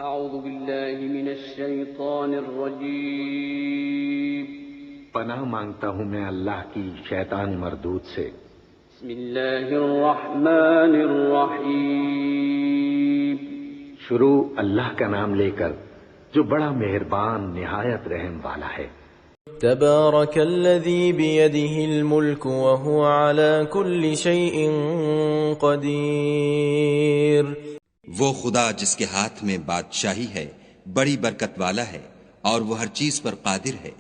أعوذ بالله من الشيطان الرجيم. پناہ مانگتا ہوں میں اللہ کی شیطان مردود سے. بسم الله الرحمن الرحيم. شروع اللہ کا نام لے کر جو بڑا مہربان نہایت رحم والا ہے. تبارك الذي بيده الملك وهو على كل شيء قدير. وہ خدا جس کے ہاتھ میں بادشاہی ہے بڑی برکت والا ہے اور وہ ہر چیز پر قادر ہے.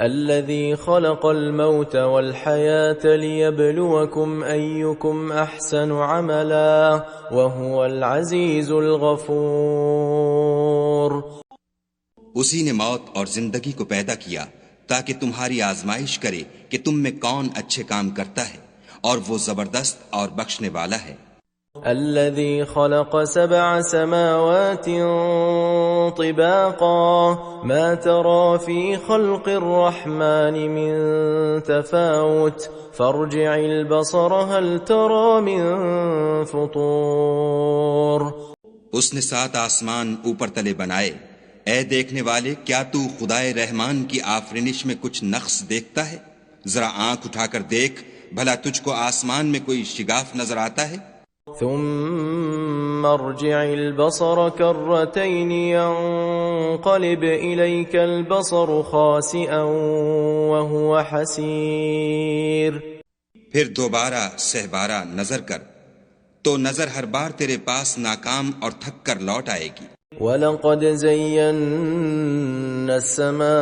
الذي خلق الموت والحياة ليبلوكم أيكم أحسن عملا وهو العزيز الغفور. اسی نے موت اور زندگی کو پیدا کیا تاکہ تمہاری آزمائش کرے کہ تم میں کون اچھے کام کرتا ہے اور وہ زبردست اور بخشنے والا ہے. الذي خلق 7 سماوات طباقا ما ترى في خلق الرحمن من تفاوت فارجع البصر هل ترى من فطور. اس نے 7 آسمان اوپر تلے بنائے. اے دیکھنے والے کیا تو خدائے رحمان کی آفرینش میں کچھ نقص دیکھتا ہے؟ ذرا آنکھ اٹھا کر دیکھ بھلا تجھ کو آسمان میں کوئی شگاف نظر آتا ہے؟ ثم ارجع البصر كرتين ينقلب إليك البصر خاسئا وهو حسير. پھر دوبارہ سہبارہ نظر کر تو نظر ہر بار تیرے پاس ناکام اور تھک کر لوٹ آئے گی. وَلَقَدْ زَيَّنَّا السَّمَاءَ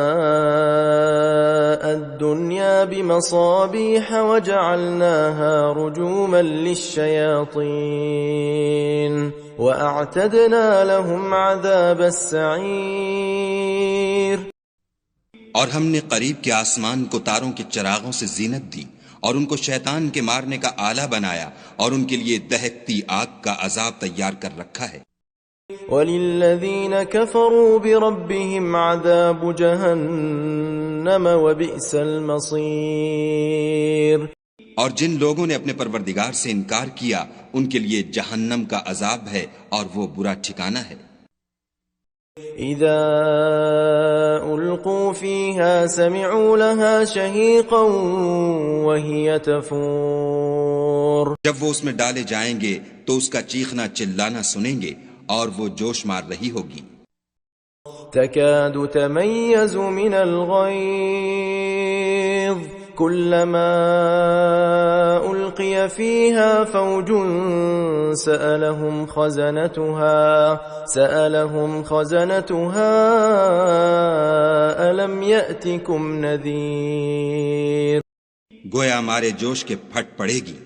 الدُّنْيَا بِمَصَابِيحَ وَجَعَلْنَاهَا رُجُومًا لِلشَّيَاطِينِ وَأَعْتَدْنَا لَهُمْ عَذَابَ السَّعِيرِ. اور ہم نے قریب کے آسمان کو تاروں کے چراغوں سے زینت دی اور ان کو شیطان کے مارنے کا آلہ بنایا اور ان کے لیے دہکتی آگ کا عذاب تیار کر رکھا ہے. وَلِلَّذِينَ كَفَرُوا بِرَبِّهِمْ عَذَابُ جَهَنَّمَ وَبِئْسَ الْمَصِيرُ. اور جن لوگوں نے اپنے پروردگار سے انکار کیا ان کے لیے جہنم کا عذاب ہے اور وہ برا ٹھکانہ ہے. اذا القوا فيها سمعوا لها شهيقا وهي تفور. جب وہ اس میں ڈالے جائیں گے تو اس کا چیخنا چلانا سنیں گے اور وہ جوش مار رہی ہوگی. تكاد تميز من الغيظ كلما ألقي فيها فوج سألهم خزنتها ألم يأتكم نذير. گویا مارے جوش کے پھٹ پڑے گی.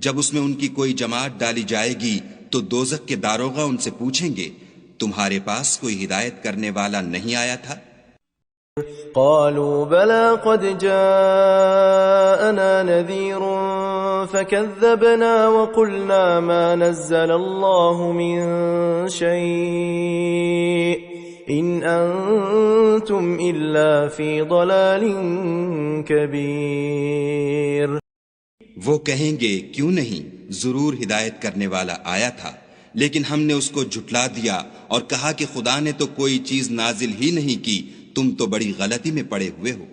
جب اس میں ان کی کوئی جماعت ڈالی جائے گی تو دوزخ کے داروغہ ان سے پوچھیں گے تمہارے پاس کوئی ہدایت کرنے والا نہیں آیا تھا؟ قالوا بلى قد جاءنا نذير فكذبنا وقلنا ما نزل الله من شيء إن أنتم إلا في ضلال كبير. وہ کہیں گے کیوں نہیں، ضرور ہدایت کرنے والا آیا تھا، لیکن ہم نے اس کو جھٹلا دیا اور کہا کہ خدا نے تو کوئی چیز نازل ہی نہیں کی، تم تو بڑی غلطی میں پڑے ہوئے ہو.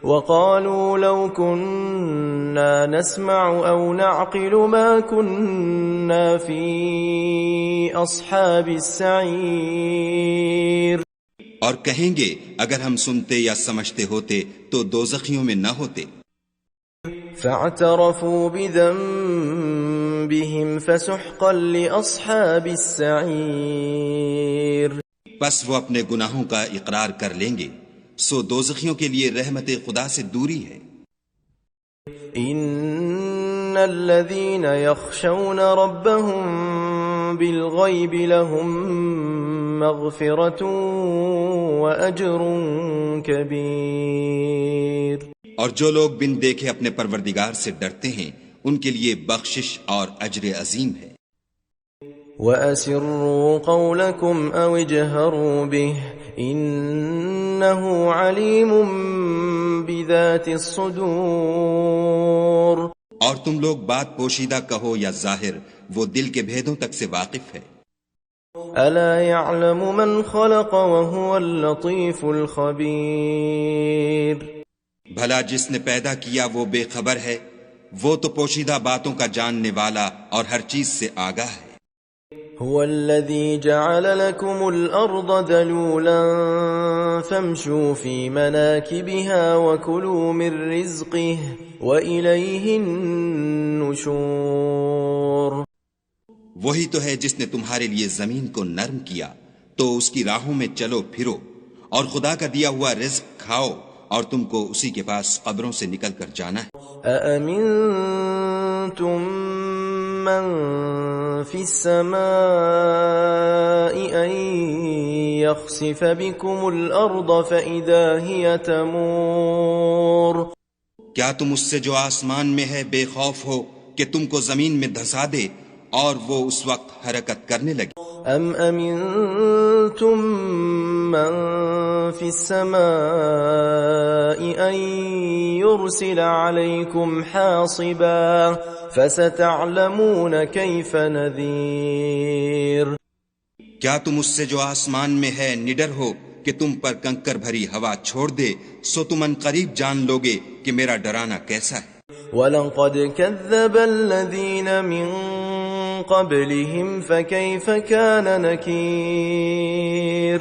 وقالوا لو كنا نسمع أو نعقل ما كنا في أصحاب السعير. اور کہیں گے اگر ہم سنتے یا سمجھتے ہوتے تو دوزخیوں میں نہ ہوتے. فاعترفوا بذنبهم فسحقا لأصحاب السعير. پس وہ اپنے گناہوں کا اقرار کر لیں گے، سو دوزخیوں کے لیے رحمت خدا سے دوری ہے. ان الذين يخشون ربهم بالغيب لهم مغفرة وأجر كبير. اور جو لوگ بن دیکھے اپنے پروردگار سے ڈرتے ہیں ان کے لیے بخشش اور اجر عظیم ہے. وَأَسِرُّوا قَوْلَكُمْ أَوْ اجْهَرُوا بِهِ إِنَّهُ عَلِيمٌ بِذَاتِ الصُّدُورِ. اور تم لوگ بات پوشیدہ کہو یا ظاہر، وہ دل کے بھیدوں تک سے واقف ہے. ألا يعلم من خلق وهو اللطيف الخبير. بھلا جس نے پیدا کیا وہ بے خبر ہے، وہ تو پوشیدہ باتوں کا جاننے والا اور ہر چیز سے آگاہ ہے۔ هو الذي جعل لكم الأرض ذلولا فامشوا في مناكبها وكلوا من رزقه وإليه النشور. وہی تو ہے جس نے تمہارے لیے زمین کو نرم کیا تو اس کی راہوں میں چلو پھرو اور خدا کا دیا ہوا رزق کھاؤ اور تم کو اسی کے پاس قبروں سے نکل کر جانا ہے۔ أأمنتم من في السماء أن يخسف بكم الأرض فإذا هي تمور. کیا تم اس سے جو آسمان میں ہے بے خوف ہو کہ تم کو زمین میں دھسا دے اور وہ اس وقت حرکت کرنے لگے؟ ام امنتم من في السماء ان يرسل عليكم حاصبا فستعلمون كيف نذير. کیا تم اس سے جو آسمان میں ہے نڈر ہو کہ تم پر کنکر بھری ہوا چھوڑ دے، سو تم ان قریب جان لوگے کہ میرا ڈرانا کیسا ہے۔ وَلَقَدْ كَذَّبَ الَّذِينَ مِن قَبْلِهِمْ فَكَيْفَ كَانَ نَكِيرٌ.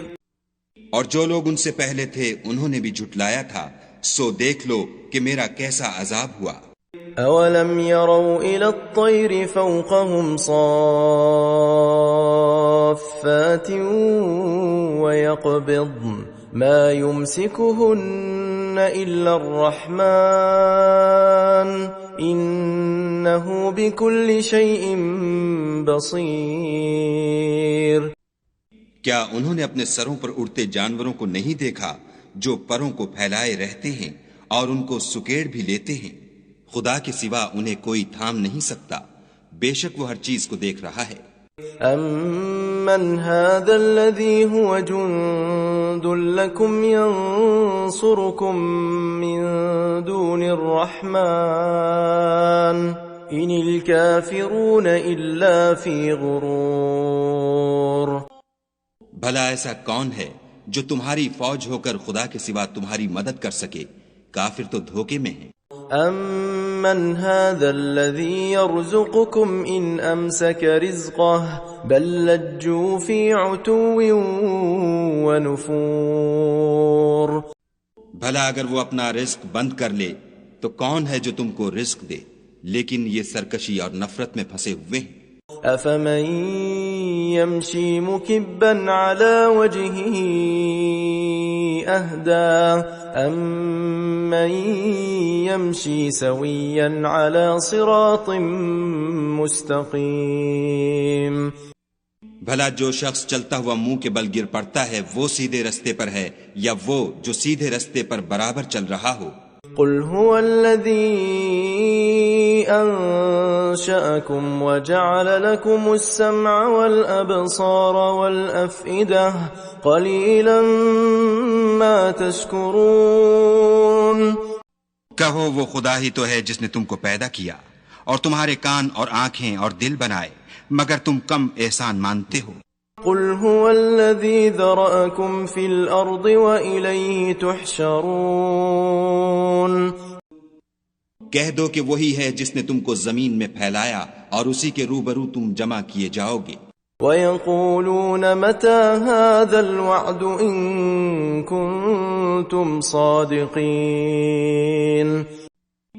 اور جو لوگ ان سے پہلے تھے انہوں نے بھی جھٹلایا تھا، سو دیکھ لو کہ میرا کیسا عذاب ہوا۔ أَوَلَمْ يَرَوْا إِلَى الطَّيْرِ فَوْقَهُمْ صَافَّاتٍ وَيَقْبِضْنَ مَا يُمْسِكُهُنَّ إِلَّا الرَّحْمَنُ إِنَّهُ بِكُلِّ شَيْءٍ بَصِيرٌ. کیا انہوں نے اپنے سروں پر اڑتے جانوروں کو نہیں دیکھا جو پروں کو پھیلائے رہتے ہیں اور ان کو سکیڑ بھی لیتے ہیں؟ خدا کے سوا انہیں کوئی تھام نہیں سکتا، بے شک وہ ہر چیز کو دیکھ رہا ہے۔ أَمَّنْ هَذَا الَّذِي هُوَ جُنْدٌ لَكُمْ يَنْصُرُكُمْ مِنْ دُونِ الرَّحْمَنِ إِنِ الْكَافِرُونَ إِلَّا فِي غُرُورٍ. بھلا ایسا کون ہے جو تمہاری فوج ہو کر خدا کے سوا تمہاری مدد کر سکے؟ کافر تو دھوکے میں ہیں۔ أَمَّنْ هَذَا الَّذِي يَرْزُقُكُمْ إِنْ أَمْسَكَ رِزْقَهُ بَلْ لَجُّوا فِي عُتُوٍّ وَنُفُورٍ. بھلا اگر وہ اپنا رزق بند کر لے تو کون ہے جو تم کو رزق دے؟ لیکن یہ سرکشی اور نفرت میں پھنسے ہوئے ہیں۔ أَفَمَن يَمْشِي مُكِبًّا عَلَى وَجْهِهِ أَهْدَىٰ أَمَّن يَمْشِي سَوِيًّا عَلَى صِرَاطٍ مُسْتَقِيمٍ. بھلا جو شخص چلتا ہوا منہ کے بل گر پڑتا ہے وہ سیدھے رستے پر ہے یا وہ جو سیدھے رستے پر برابر چل رہا ہو؟ قل هو الذي أنشأكم وجعل لكم السمع والأبصار والأفئدة قليلا ما تشكرون. کہو وہ خدا ہی تو ہے جس نے تم کو پیدا کیا اور تمہارے کان اور آنکھیں اور دل بنائے، مگر تم کم احسان مانتے ہو۔ قل هو الذي ذرأكم في الأرض وإليه تحشرون. کہہ دو کہ وہی ہے جس نے تم کو زمین میں پھیلایا اور اسی کے روبرو تم جمع کیے جاؤ گے۔ وَيَقُولُونَ مَتَى هَذَا الْوَعْدُ إِن كُنتُمْ صَادِقِينَ.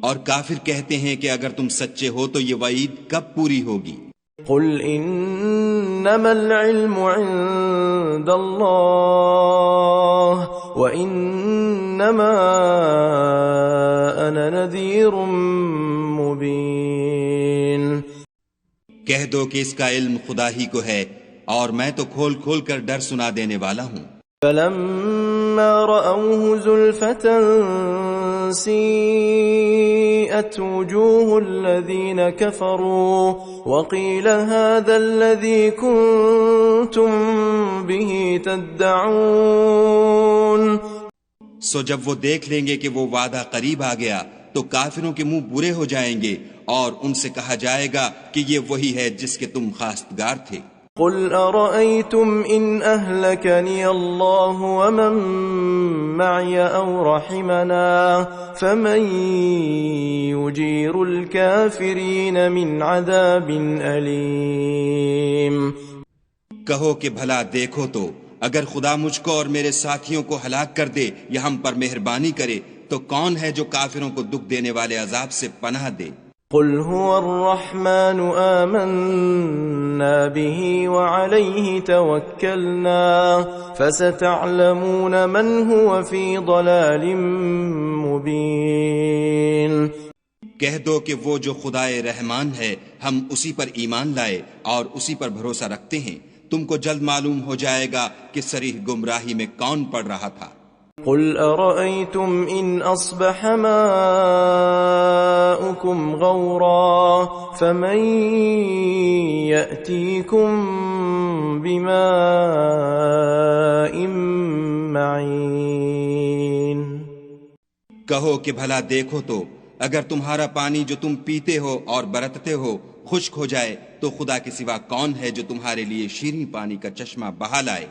اور کافر کہتے ہیں کہ اگر تم سچے ہو تو یہ وعید کب پوری ہوگی؟ قل انما العلم عند الله وانما انا نذير مبين. کہہ دو کہ اس کا علم خدا ہی کو ہے اور میں تو کھول کھول کر ڈر سنا دینے والا ہوں۔ فلما رأوه زلفة سيئت وجوه الذين كفروا وقيل هذا الذي كنتم به تدعون. سو جب وہ دیکھ لیں گے کہ وہ وعدہ قریب آ گیا تو کافروں کے منہ برے ہو جائیں گے اور ان سے کہا جائے گا کہ یہ وہی ہے جس کے تم خواستگار تھے۔ قل أرأيتم إن أهلكني الله ومن معي أو رحمنا فمن يجير الكافرين من عذاب أليم. کہو کہ بھلا دیکھو تو اگر خدا مجھ کو اور میرے ساتھیوں کو ہلاک کر دے یا ہم پر مہربانی کرے تو کون ہے جو کافروں کو دکھ دینے والے عذاب سے پناہ دے؟ قل هو الرحمن آمنا به وعليه توكلنا فستعلمون من هو في ضلال مبين. کہہ دو کہ وہ جو خدائے رحمان ہے ہم اسی پر ایمان لائے اور اسی پر بھروسہ رکھتے ہیں، تم کو جلد معلوم ہو جائے گا کہ صریح گمراہی میں کون پڑ رہا تھا. قل أرأيتم إن أصبح ماؤكم غورا فمن يأتيكم بماء معين. کہو کہ بھلا دیکھو تو اگر تمہارا پانی جو تم پیتے ہو اور برتتے ہو خشک ہو جائے تو خدا کے سوا کون ہے جو تمہارے لیے شیریں پانی کا چشمہ بہا لائے؟